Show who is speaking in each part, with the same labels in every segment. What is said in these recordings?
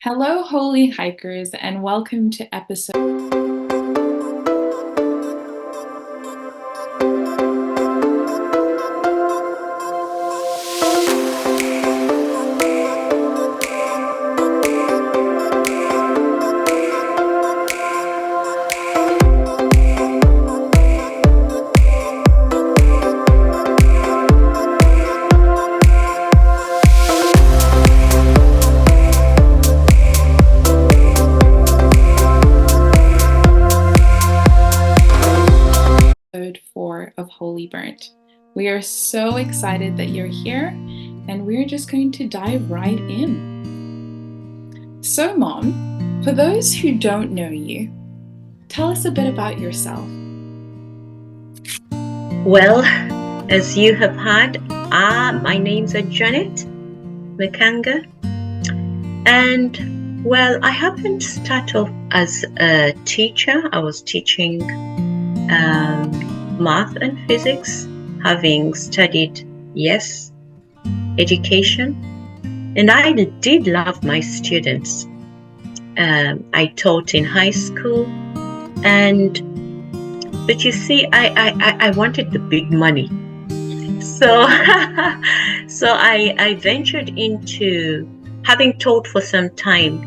Speaker 1: Hello, holy hikers, and welcome to episode four of Holy Burnt. We are so excited that you're here, and we're just going to dive right in. So, Mom, for those who don't know you, tell us a bit about yourself.
Speaker 2: Well, as you have heard, my name's Janet Mekanga, and well, I happened to start off as a teacher. I was teaching math and physics, having studied, education, and I did love my students. I taught in high school, but you see, I wanted the big money. So, so I ventured into, having taught for some time,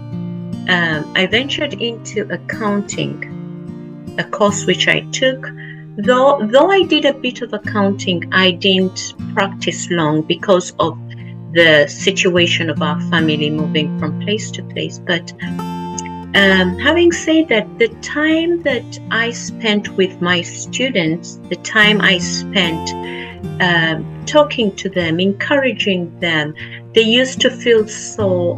Speaker 2: I ventured into accounting, a course which I took. Though I did a bit of accounting, I didn't practice long because of the situation of our family moving from place to place. But having said that, the time that I spent with my students, the time I spent talking to them, encouraging them, they used to feel so,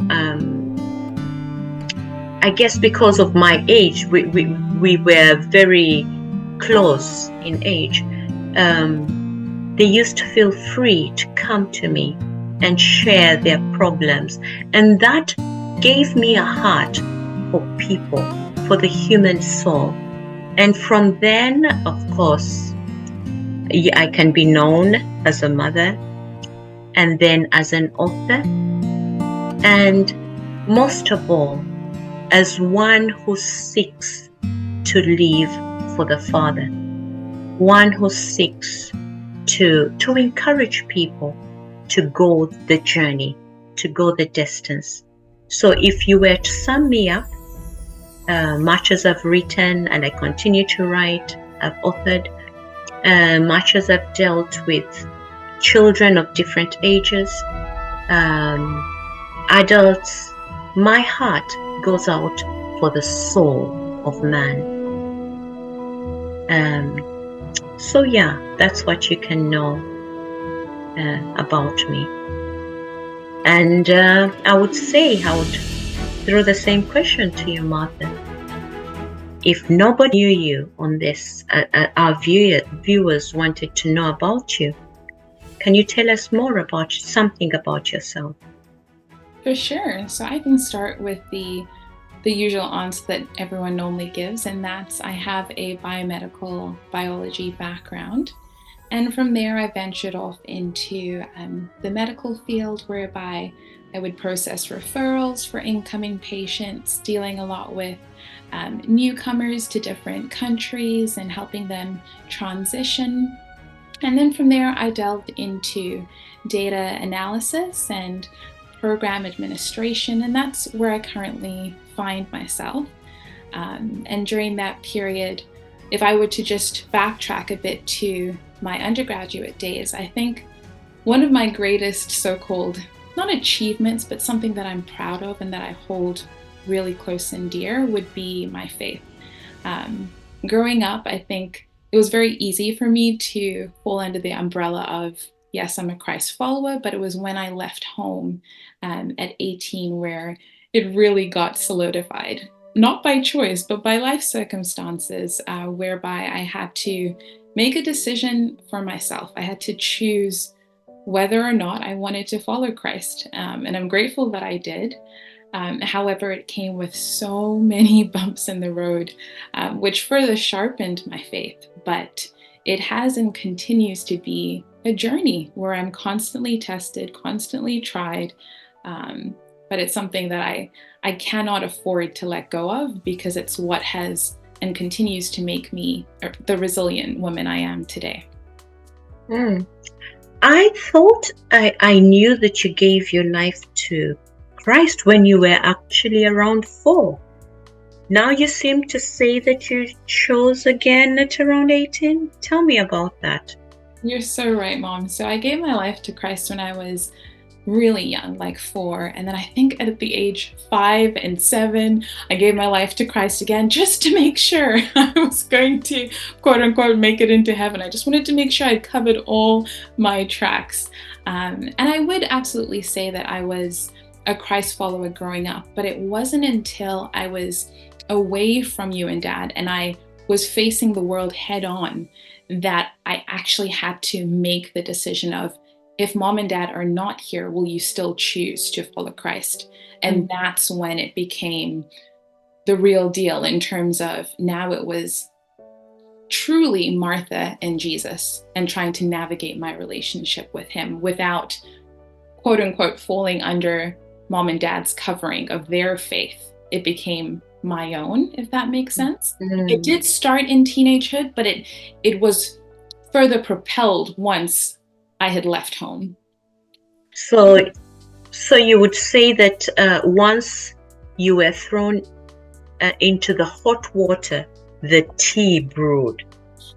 Speaker 2: I guess because of my age, we were very close in age. They used to feel free to come to me and share their problems. And that gave me a heart for people, for the human soul. And from then, of course, I can be known as a mother, and then as an author, and most of all, as one who seeks to live for the Father, one who seeks to encourage people to go the journey, to go the distance. So if you were to sum me up, much as I've written and I continue to write, I've authored, much as I've dealt with children of different ages, adults, my heart goes out for the soul of man. So yeah, that's what you can know about me. And I would throw the same question to you, Martha. If nobody knew you on this, our viewers wanted to know about you, can you tell us more about something about yourself?
Speaker 1: For sure. So I can start with the usual answer that everyone normally gives, and that's I have a biomedical biology background. And from there, I ventured off into the medical field, whereby I would process referrals for incoming patients, dealing a lot with newcomers to different countries and helping them transition. And then from there, I delved into data analysis and program administration, and that's where I currently find myself. And during that period, if I were to just backtrack a bit to my undergraduate days, I think one of my greatest so-called, not achievements, but something that I'm proud of and that I hold really close and dear would be my faith. Growing up, I think it was very easy for me to fall under the umbrella of, yes, I'm a Christ follower, but it was when I left home at 18 where it really got solidified. Not by choice, but by life circumstances, whereby I had to make a decision for myself. I had to choose whether or not I wanted to follow Christ. And I'm grateful that I did. However, it came with so many bumps in the road, which further sharpened my faith. But it has and continues to be a journey where I'm constantly tested, constantly tried, but it's something that I cannot afford to let go of, because it's what has and continues to make me the resilient woman I am today.
Speaker 2: Mm. I thought I knew that you gave your life to Christ when you were actually around 4. Now you seem to say that you chose again at around 18. Tell me about that.
Speaker 1: You're so right, Mom. So I gave my life to Christ when I was really young, like 4. And then I think at the age 5 and 7, I gave my life to Christ again, just to make sure I was going to, quote unquote, make it into heaven. I just wanted to make sure I'd covered all my tracks. And I would absolutely say that I was a Christ follower growing up, but it wasn't until I was away from you and Dad and I was facing the world head on that I actually had to make the decision of, if Mom and Dad are not here, will you still choose to follow Christ? And that's when it became the real deal, in terms of now it was truly Martha and Jesus and trying to navigate my relationship with him without, quote unquote, falling under Mom and Dad's covering of their faith. It became my own, if that makes sense. It did start in teenagehood, but it was further propelled once I had left home.
Speaker 2: So you would say that once you were thrown into the hot water, the tea brewed.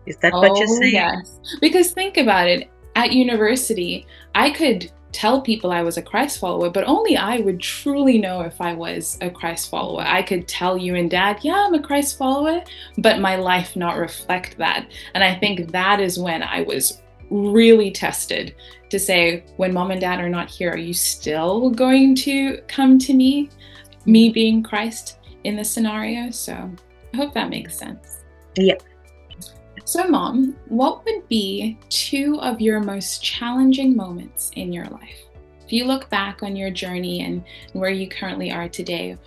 Speaker 2: Is that what you're saying?
Speaker 1: Yes. Because think about it. At university, I could tell people I was a Christ follower, but only I would truly know if I was a Christ follower. I could tell you and Dad, yeah, I'm a Christ follower, but my life not reflect that. And I think that is when I was really tested to say, when Mom and Dad are not here, are you still going to come to me being Christ in this scenario? So I hope that makes sense.
Speaker 2: Yeah.
Speaker 1: So, Mom, what would be 2 of your most challenging moments in your life? If you look back on your journey and where you currently are today,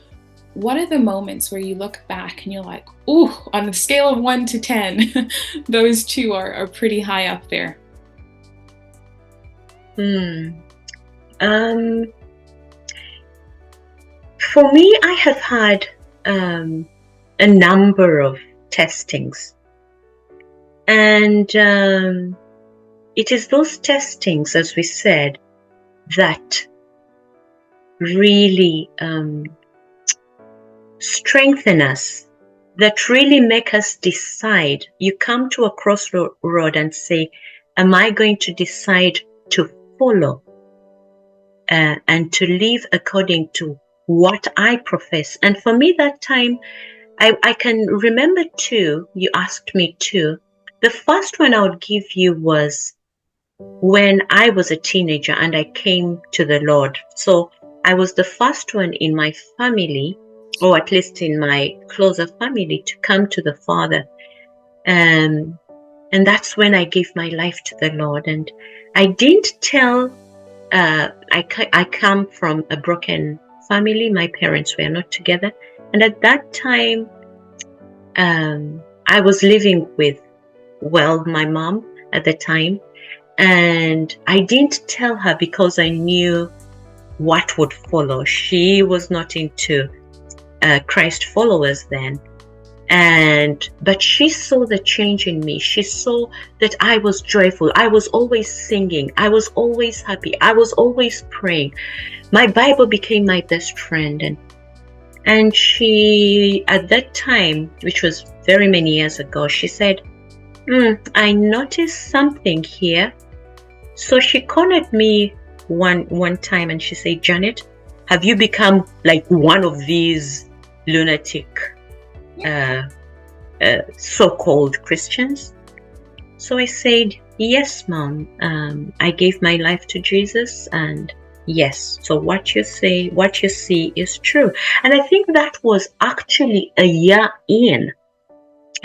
Speaker 1: what are the moments where you look back and you're like, ooh, on the scale of 1 to 10, those 2 are pretty high up there?
Speaker 2: For me, I have had a number of testings. And it is those testings, as we said, that really strengthen us, that really make us decide. You come to a crossroad and say, am I going to decide to follow and to live according to what I profess? And for me, that time, I can remember 2. You asked me 2. The first one I would give you was when I was a teenager and I came to the Lord. So I was the first one in my family, or at least in my closer family, to come to the Father. And that's when I gave my life to the Lord. And I didn't tell, I come from a broken family. My parents were not together. And at that time, I was living with, my mom at the time, and I didn't tell her because I knew what would follow. She was not into Christ followers then, but she saw the change in me. She saw that I was joyful. I was always singing. I was always happy. I was always praying. My Bible became my best friend, and she, at that time, which was very many years ago, she said, I noticed something here. So she cornered me one time and she said, Janet, have you become like one of these lunatic so-called Christians? So I said, yes, Mom. I gave my life to Jesus, and yes. So what you see is true. And I think that was actually a year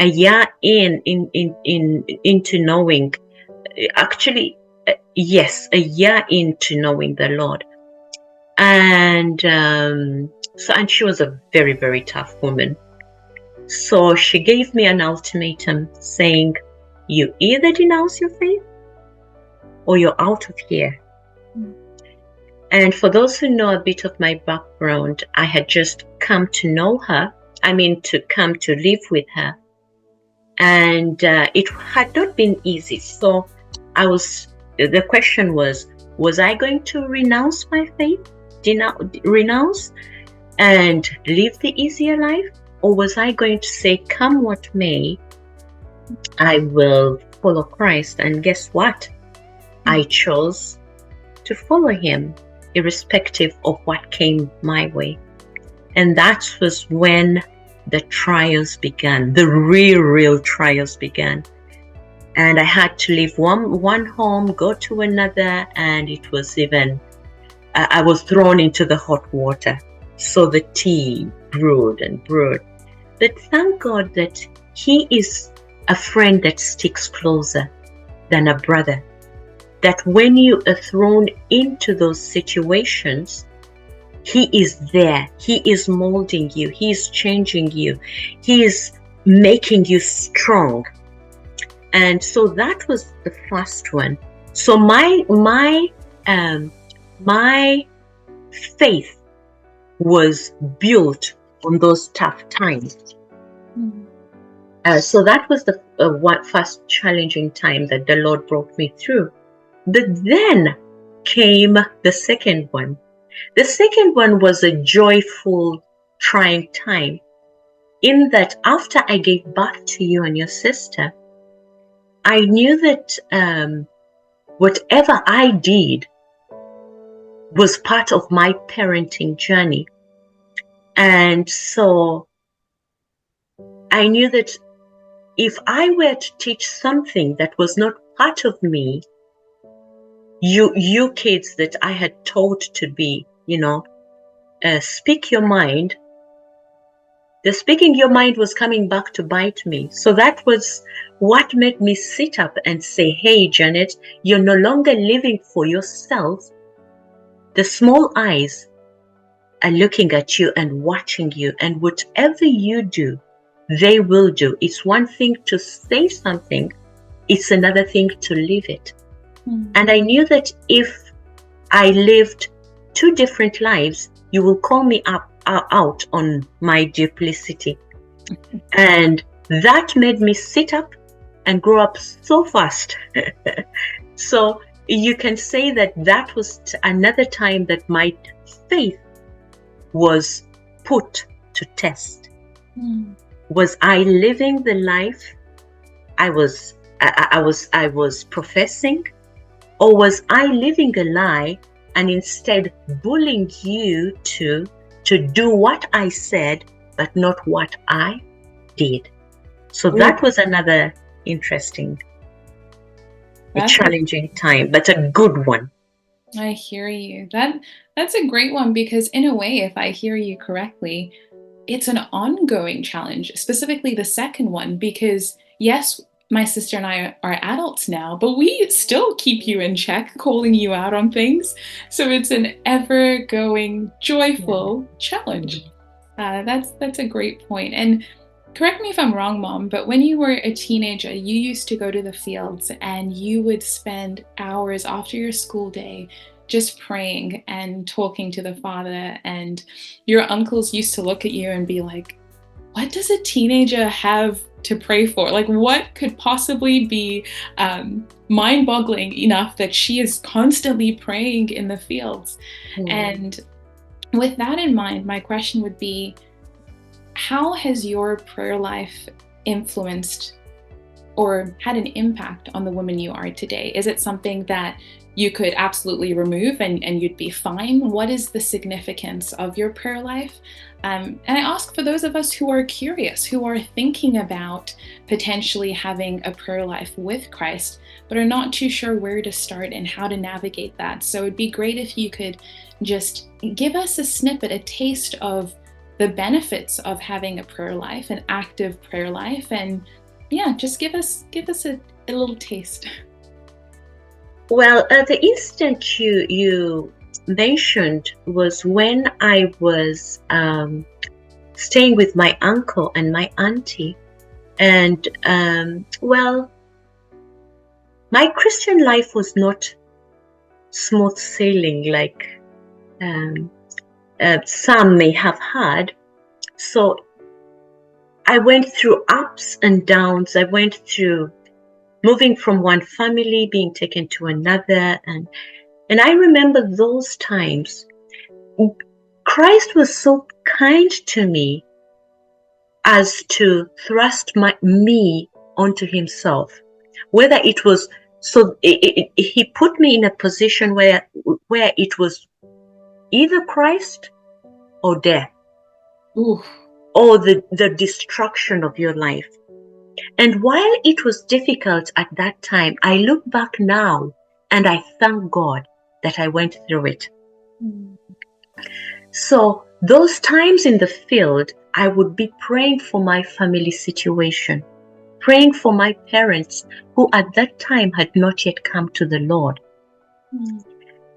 Speaker 2: into knowing, actually, yes, a year into knowing the Lord. And and she was a very, very tough woman. So she gave me an ultimatum saying, you either denounce your faith or you're out of here. And for those who know a bit of my background, I had just come to know her. I mean, to come to live with her. And it had not been easy. So the question was I going to renounce my faith, renounce and live the easier life? Or was I going to say, come what may, I will follow Christ? And guess what? I chose to follow him, irrespective of what came my way. And that was when the trials began, the real trials began. And I had to leave one home, go to another, and it was even, I was thrown into the hot water. So the tea brewed and brewed. But thank God that he is a friend that sticks closer than a brother. That when you are thrown into those situations, he is there. He is molding you. He is changing you. He is making you strong. And so that was the first one. So my faith was built on those tough times. So that was the first challenging time that the Lord brought me through. But then came the second one. The second one was a joyful, trying time, in that after I gave birth to you and your sister, I knew that whatever I did was part of my parenting journey. And so I knew that if I were to teach something that was not part of me, you kids that I had taught to be, speak your mind, the speaking your mind was coming back to bite me. So that was what made me sit up and say, hey, Janet, you're no longer living for yourself. The small eyes are looking at you and watching you, and whatever you do, they will do. It's one thing to say something, it's another thing to live it. And I knew that if I lived two different lives, you will call me out on my duplicity. And that made me sit up and grow up so fast. So you can say that was another time that my faith was put to test. Was I living the life I was professing? Or was I living a lie and instead bullying you to do what I said, but not what I did? So that was another interesting, challenging time, but a good one.
Speaker 1: I hear you. That's a great one, because in a way, if I hear you correctly, it's an ongoing challenge, specifically the second one, because yes, my sister and I are adults now, but we still keep you in check, calling you out on things. So it's an ever-going, joyful challenge. That's a great point. And correct me if I'm wrong, Mom, but when you were a teenager, you used to go to the fields and you would spend hours after your school day just praying and talking to the Father. And your uncles used to look at you and be like, what does a teenager have to pray for? Like, what could possibly be mind-boggling enough that she is constantly praying in the fields? And with that in mind, my question would be, how has your prayer life influenced or had an impact on the woman you are today? Is it something that you could absolutely remove and you'd be fine? What is the significance of your prayer life? And I ask for those of us who are curious, who are thinking about potentially having a prayer life with Christ, but are not too sure where to start and how to navigate that. So it'd be great if you could just give us a snippet, a taste of the benefits of having a prayer life, an active prayer life, and just give us a little taste.
Speaker 2: Well, the instant you mentioned was when I was staying with my uncle and my auntie, and my Christian life was not smooth sailing like um, some may have had. So I went through ups and downs. I went through moving from one family, being taken to another. And I remember those times. Christ was so kind to me as to thrust me onto himself. Whether it was, he put me in a position where it was either Christ or death.
Speaker 1: Ooh.
Speaker 2: Or the destruction of your life. And while it was difficult at that time, I look back now and I thank God that I went through it.
Speaker 1: Mm.
Speaker 2: So those times in the field, I would be praying for my family situation, praying for my parents who at that time had not yet come to the Lord.
Speaker 1: Mm.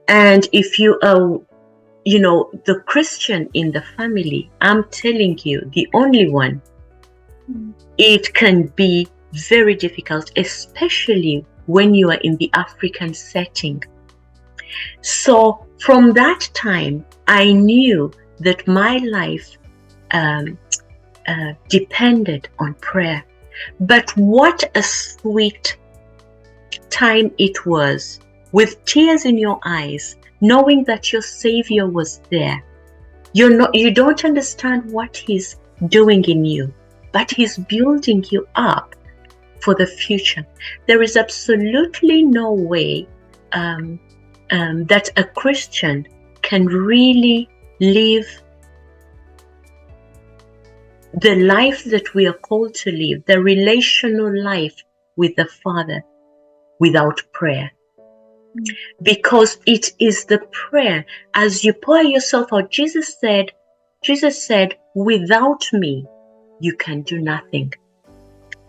Speaker 2: And if you are, the Christian in the family, I'm telling you, the only one, it can be very difficult, especially when you are in the African setting. So from that time, I knew that my life depended on prayer. But what a sweet time it was, with tears in your eyes, knowing that your Savior was there. You don't understand what He's doing in you, but He's building you up for the future. There is absolutely no way that a Christian can really live the life that we are called to live, the relational life with the Father, without prayer. Because it is the prayer, as you pour yourself out. Jesus said, without me, you can do nothing.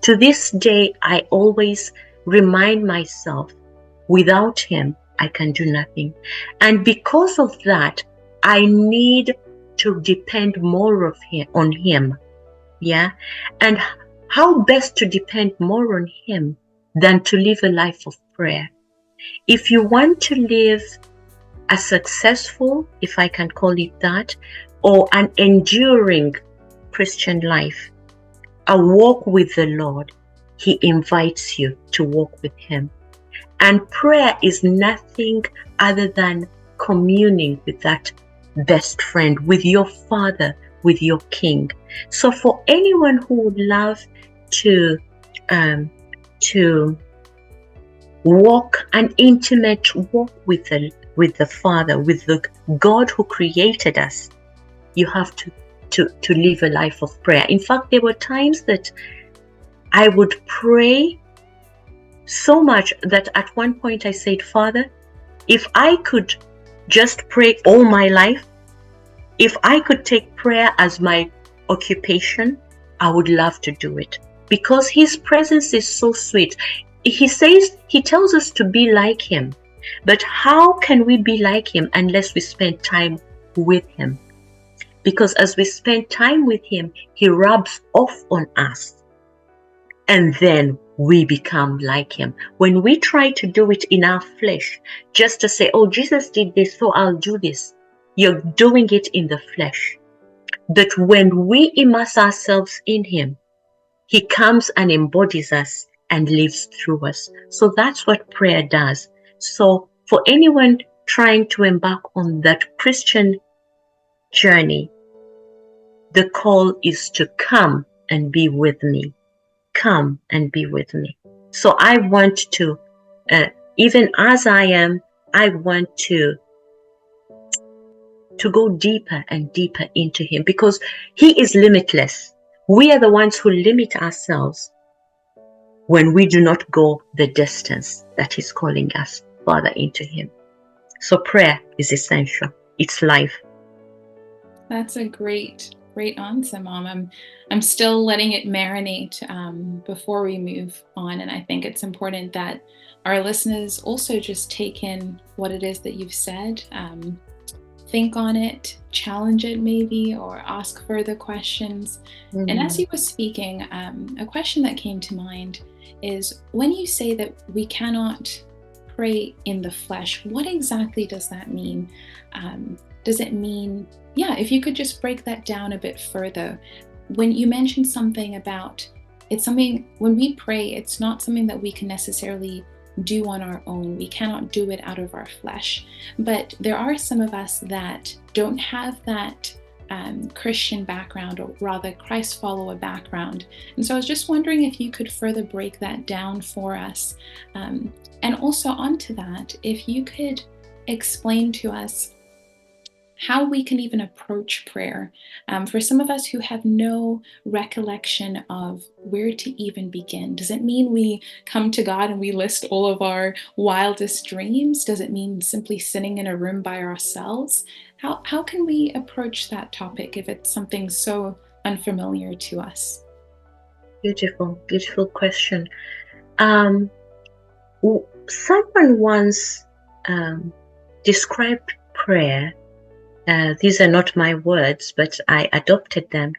Speaker 2: To this day, I always remind myself, without Him, I can do nothing. And because of that, I need to depend more on Him. Yeah. And how best to depend more on Him than to live a life of prayer? If you want to live a successful, if I can call it that, or an enduring Christian life, a walk with the Lord, He invites you to walk with Him. And prayer is nothing other than communing with that best friend, with your Father, with your King. So for anyone who would love to walk an intimate walk with the Father, with the God who created us, you have to live a life of prayer. In fact, there were times that I would pray so much that at one point I said, Father, if I could just pray all my life, if I could take prayer as my occupation, I would love to do it, because His presence is so sweet. He tells us to be like Him, but how can we be like Him unless we spend time with Him? Because as we spend time with Him, He rubs off on us, and then we become like Him. When we try to do it in our flesh, just to say, oh, Jesus did this, so I'll do this, you're doing it in the flesh. But when we immerse ourselves in Him, He comes and embodies us and lives through us. So that's what prayer does. So for anyone trying to embark on that Christian journey, the call is to come and be with me. Come and be with me. So I want to, even as I am, I want to go deeper and deeper into Him, because He is limitless. We are the ones who limit ourselves when we do not go the distance that He's calling us further into Him. So prayer is essential. It's life.
Speaker 1: That's a great answer, Mom. I'm still letting it marinate before we move on, and I think it's important that our listeners also just take in what it is that you've said, think on it, challenge it maybe, or ask further questions. Mm-hmm. And as you were speaking, a question that came to mind is, when you say that we cannot pray in the flesh, what exactly does that mean? Does it mean, yeah, if you could just break that down a bit further. When you mentioned something about it's something, when we pray, it's not something that we can necessarily do on our own. We cannot do it out of our flesh. But there are some of us that don't have that Christian background, or rather Christ follower background. And so I was just wondering if you could further break that down for us. And also onto that, if you could explain to us how we can even approach prayer. For some of us who have no recollection of where to even begin, does it mean we come to God and we list all of our wildest dreams? Does it mean simply sitting in a room by ourselves? How can we approach that topic if it's something so unfamiliar to us?
Speaker 2: Beautiful, beautiful question. Someone once described prayer. These are not my words, but I adopted them.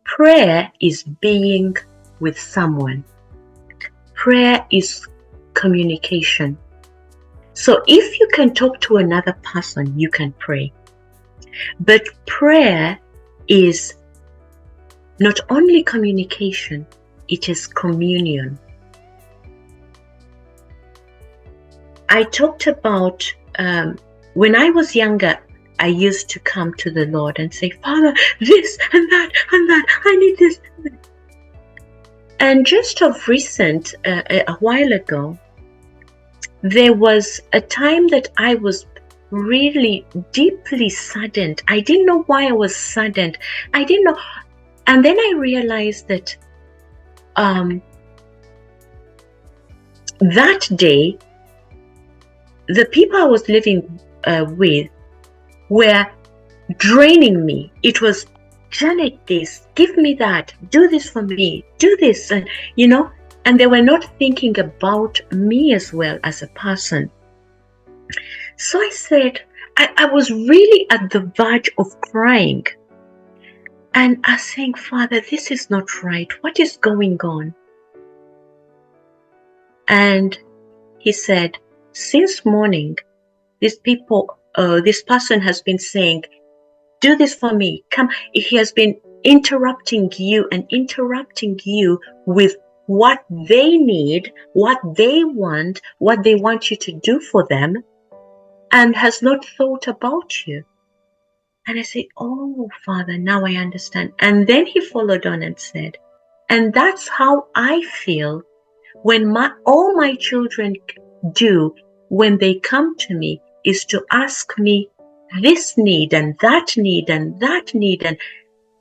Speaker 2: Prayer is being with someone. Prayer is communication. So if you can talk to another person, you can pray. But prayer is not only communication, it is communion. I talked about when I was younger, I used to come to the Lord and say, Father, this and that and that, I need this. And just of recent, a while ago, there was a time that I was really deeply saddened. I didn't know why I was saddened. I didn't know. And then I realized that that day, the people I was living with were draining me. It was, Janet, this, give me that, do this for me, do this, and and they were not thinking about me as well as a person. So I said, I was really at the verge of crying, and I was saying, Father, this is not right. What is going on? And he said, since morning, this person has been saying, do this for me, come. He has been interrupting you with what they need, what they want you to do for them, and has not thought about you. And I say, oh, Father, now I understand. And then he followed on and said, and that's how I feel when all my children do when they come to me, is to ask me this need and that need and that need,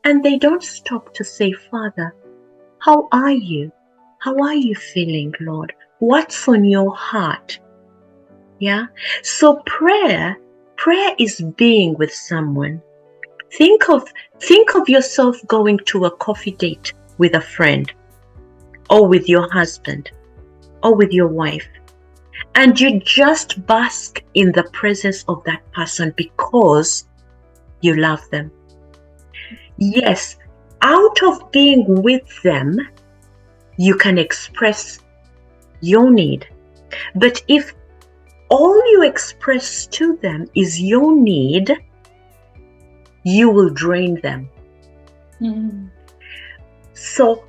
Speaker 2: and they don't stop to say, Father, how are you? How are you feeling, Lord? What's on your heart? Yeah. So prayer is being with someone. Think of yourself going to a coffee date with a friend, or with your husband, or with your wife. And you just bask in the presence of that person because you love them. Yes, out of being with them, you can express your need. But if all you express to them is your need, you will drain them.
Speaker 1: Mm.
Speaker 2: So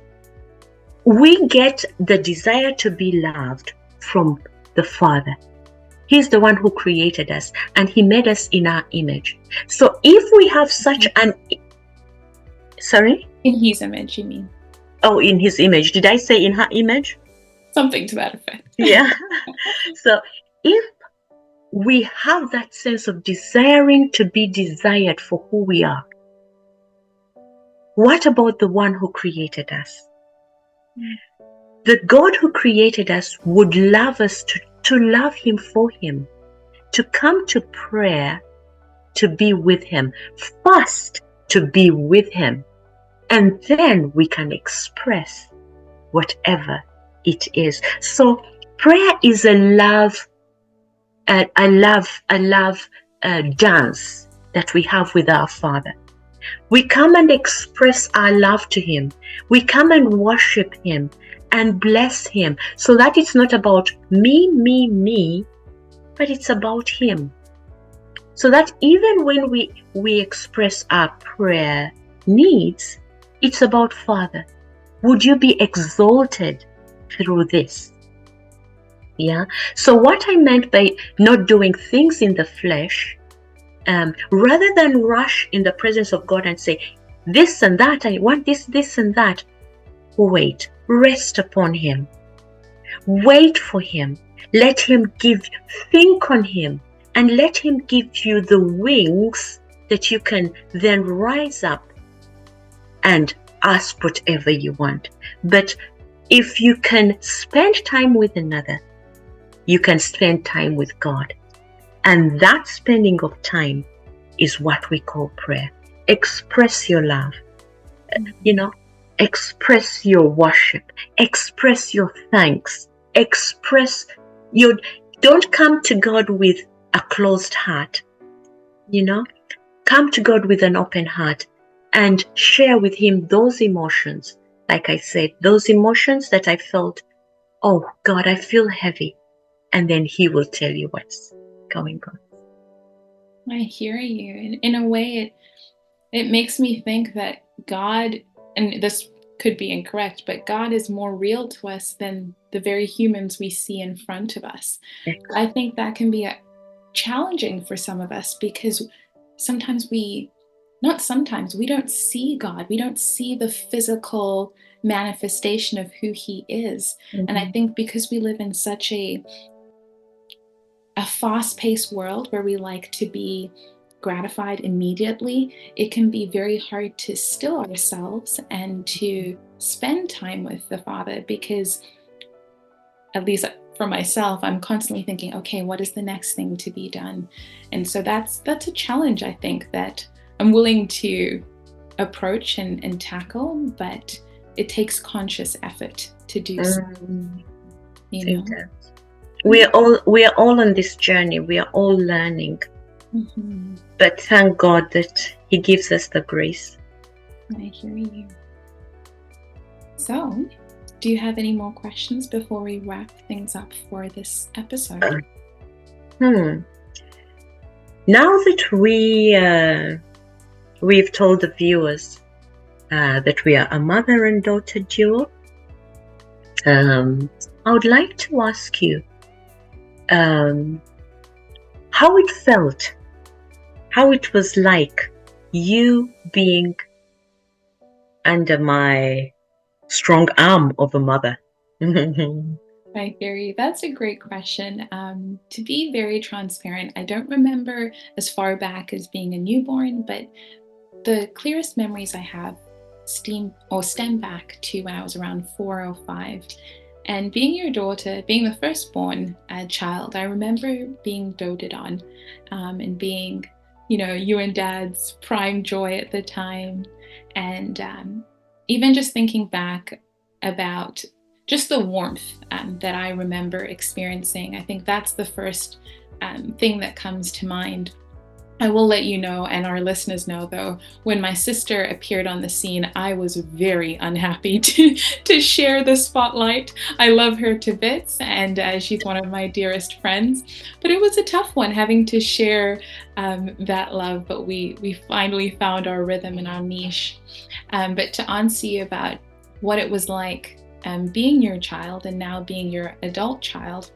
Speaker 2: we get the desire to be loved from the Father. He's the one who created us, and he made us in our image. So if we have such an... Sorry?
Speaker 1: In his image, you mean?
Speaker 2: Oh, in his image. Did I say in her image?
Speaker 1: Something to that effect.
Speaker 2: Yeah. So if we have that sense of desiring to be desired for who we are, what about the one who created us? The God who created us would love us to love him for him, to come to prayer, to be with him, first to be with him, and then we can express whatever it is. So prayer is a love dance that we have with our Father. We come and express our love to him. We come and worship him and bless him, so that it's not about me, but it's about Him. So that even when we express our prayer needs, it's about, Father, would you be exalted through this? Yeah. So what I meant by not doing things in the flesh, rather than rush in the presence of God and say, this and that, I want this and that. Wait, rest upon Him. Wait for Him. Let Him think on Him, and let Him give you the wings that you can then rise up and ask whatever you want. But if you can spend time with another, you can spend time with God. And that spending of time is what we call prayer. Express your love, express your worship, express your thanks, don't come to God with a closed heart, come to God with an open heart and share with Him those emotions. Like I said, those emotions that I felt, oh God, I feel heavy. And then He will tell you what's going on.
Speaker 1: I hear you. In a way, it makes me think that God, and this could be incorrect, but God is more real to us than the very humans we see in front of us. I think that can be challenging for some of us because sometimes we don't see God. We don't see the physical manifestation of who He is.
Speaker 2: Mm-hmm.
Speaker 1: And I think because we live in such a fast-paced world where we like to be gratified immediately, it can be very hard to still ourselves and to spend time with the Father, because at least for myself, I'm constantly thinking, okay, what is the next thing to be done? And so that's a challenge, I think, that I'm willing to approach and tackle, but it takes conscious effort to do so.
Speaker 2: We are all on this journey. We are all learning.
Speaker 1: Mm-hmm.
Speaker 2: But thank God that He gives us the grace.
Speaker 1: I hear you. So, do you have any more questions before we wrap things up for this episode?
Speaker 2: Now that we've told the viewers that we are a mother and daughter duo, I would like to ask you how it felt, how it was like you being under my strong arm of a mother.
Speaker 1: Right, Gary, that's a great question. To be very transparent, I don't remember as far back as being a newborn, but the clearest memories I have stem back to when I was around 4 or 5. And being your daughter, being the firstborn child, I remember being doted on and being, you and Dad's prime joy at the time. And even just thinking back about just the warmth that I remember experiencing, I think that's the first thing that comes to mind. I will let you know, and our listeners know, though, when my sister appeared on the scene, I was very unhappy to share the spotlight. I love her to bits, and she's one of my dearest friends. But it was a tough one having to share that love, but we finally found our rhythm and our niche. But to answer you about what it was like being your child and now being your adult child,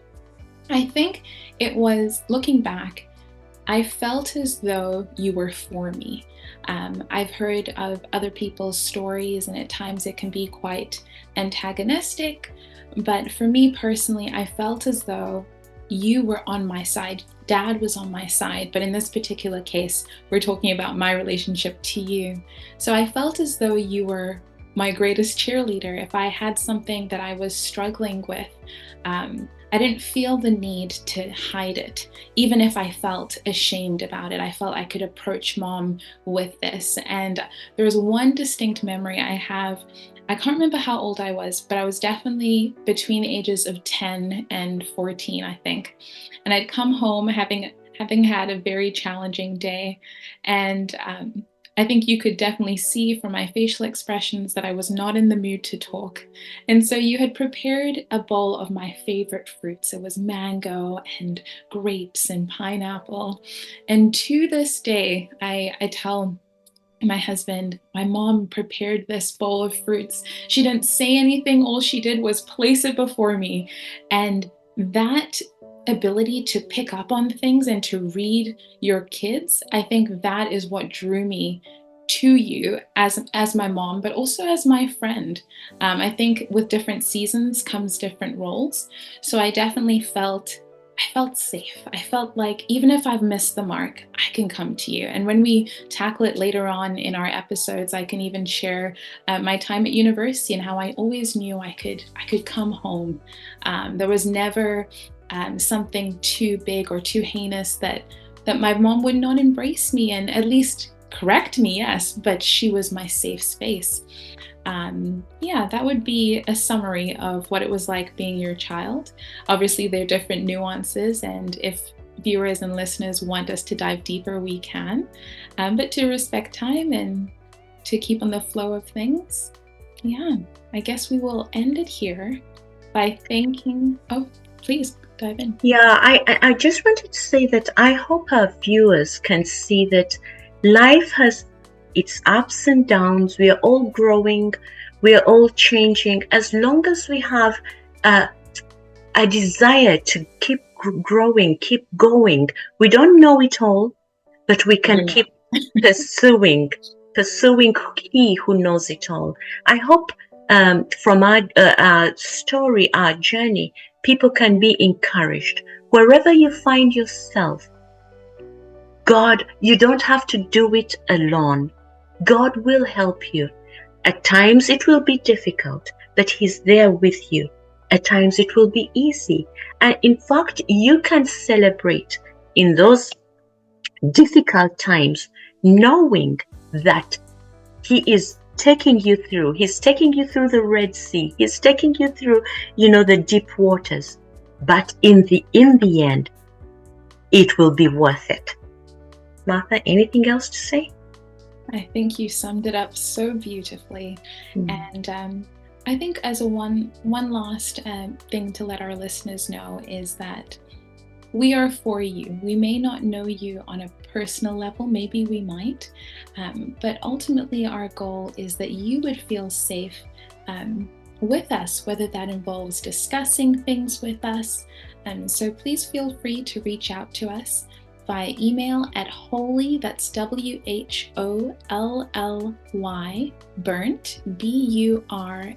Speaker 1: I think it was, looking back, I felt as though you were for me. I've heard of other people's stories, and at times it can be quite antagonistic. But for me personally, I felt as though you were on my side. Dad was on my side. But in this particular case, we're talking about my relationship to you. So I felt as though you were my greatest cheerleader. If I had something that I was struggling with, I didn't feel the need to hide it. Even if I felt ashamed about it, I felt I could approach Mom with this. And there's one distinct memory I have. I can't remember how old I was, but I was definitely between the ages of 10 and 14, I think. And I'd come home having had a very challenging day. And I think you could definitely see from my facial expressions that I was not in the mood to talk. And so you had prepared a bowl of my favorite fruits. It was mango and grapes and pineapple. And to this day, I tell my husband, my mom prepared this bowl of fruits. She didn't say anything. All she did was place it before me. And that ability to pick up on things and to read your kids, I think that is what drew me to you as my mom, but also as my friend. I think with different seasons comes different roles. So I felt safe. I felt like even if I've missed the mark, I can come to you. And when we tackle it later on in our episodes, I can even share my time at university and how I always knew I could come home. There was never something too big or too heinous that my mom would not embrace me and at least correct me, yes, but she was my safe space. Yeah, that would be a summary of what it was like being your child. Obviously, there are different nuances, and if viewers and listeners want us to dive deeper, we can. But to respect time and to keep on the flow of things, yeah, I guess we will end it here by thanking. Oh, please dive in.
Speaker 2: Yeah, I just wanted to say that I hope our viewers can see that life has its ups and downs. We are all growing, we are all changing. As long as we have a desire to keep growing, keep going, we don't know it all, but we can keep pursuing He who knows it all. I hope from our story, our journey, people can be encouraged. Wherever you find yourself, God, you don't have to do it alone. God will help you. At times it will be difficult, but He's there with you. At times it will be easy. And in fact, you can celebrate in those difficult times, knowing that He is taking you through. He's taking you through the Red Sea. He's taking you through, the deep waters. But in the end, it will be worth it. Martha, anything else to say?
Speaker 1: I think you summed it up so beautifully. And I think as a one last thing to let our listeners know is that we are for you. We may not know you on a personal level, maybe we might, but ultimately our goal is that you would feel safe with us, whether that involves discussing things with us. So please feel free to reach out to us via email at holy, that's WHOLLY, burnt, BURNT,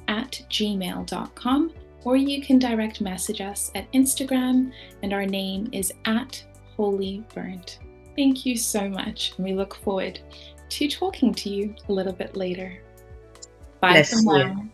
Speaker 1: @gmail.com, or you can direct message us at Instagram, and our name is @holyburnt. Thank you so much, and we look forward to talking to you a little bit later. Bye for now.